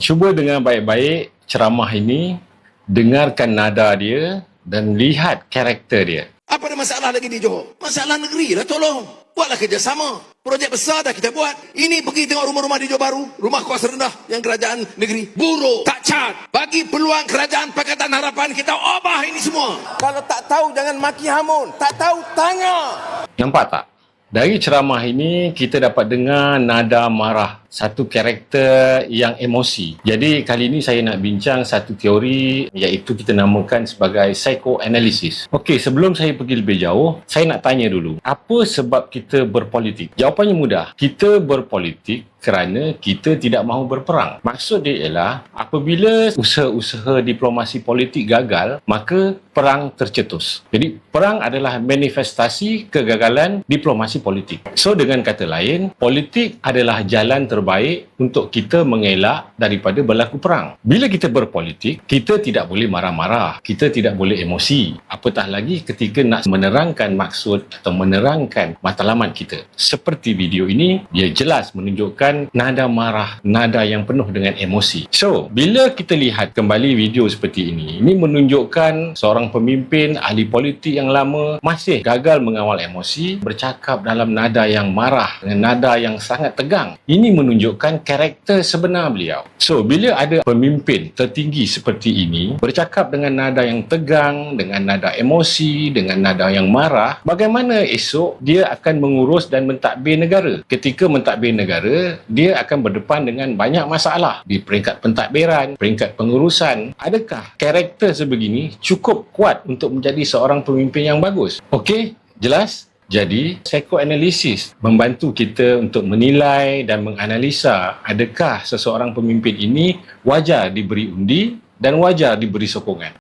Cuba dengan baik-baik ceramah ini, dengarkan nada dia dan lihat karakter dia. Apa ada masalah lagi di Johor? Masalah negeri lah, tolong. Buatlah kerjasama. Projek besar dah kita buat. Ini pergi tengok rumah-rumah di Johor Bahru. Rumah kos rendah yang kerajaan negeri. Buruk, tak cat. Bagi peluang kerajaan Pakatan Harapan, kita ubah ini semua. Kalau tak tahu, jangan maki hamun. Tak tahu, tanya. Nampak tak? Dari ceramah ini, kita dapat dengar nada marah. Satu karakter yang emosi. Jadi, kali ini saya nak bincang satu teori iaitu kita namakan sebagai psychoanalysis. Okey, sebelum saya pergi lebih jauh, saya nak tanya dulu. Apa sebab kita berpolitik? Jawapannya mudah. Kita berpolitik kerana kita tidak mahu berperang. Maksud dia ialah, apabila usaha-usaha diplomasi politik gagal, maka perang tercetus. Jadi, perang adalah manifestasi kegagalan diplomasi politik. So, dengan kata lain, politik adalah jalan terbaik untuk kita mengelak daripada berlaku perang. Bila kita berpolitik, kita tidak boleh marah-marah, kita tidak boleh emosi. Apatah lagi ketika nak menerangkan maksud atau menerangkan matlamat kita. Seperti video ini, dia jelas menunjukkan nada marah, nada yang penuh dengan emosi. So, bila kita lihat kembali video seperti ini menunjukkan seorang pemimpin ahli politik yang lama masih gagal mengawal emosi, bercakap dalam nada yang marah, dengan nada yang sangat tegang. Ini menunjukkan karakter sebenar beliau. So, bila ada pemimpin tertinggi seperti ini bercakap dengan nada yang tegang, dengan nada emosi, dengan nada yang marah, bagaimana esok dia akan mengurus dan mentadbir negara? Ketika mentadbir negara, dia akan berdepan dengan banyak masalah di peringkat pentadbiran, peringkat pengurusan. Adakah karakter sebegini cukup kuat untuk menjadi seorang pemimpin yang bagus? Okey, jelas? Jadi, psychoanalysis membantu kita untuk menilai dan menganalisa adakah seseorang pemimpin ini wajar diberi undi dan wajar diberi sokongan.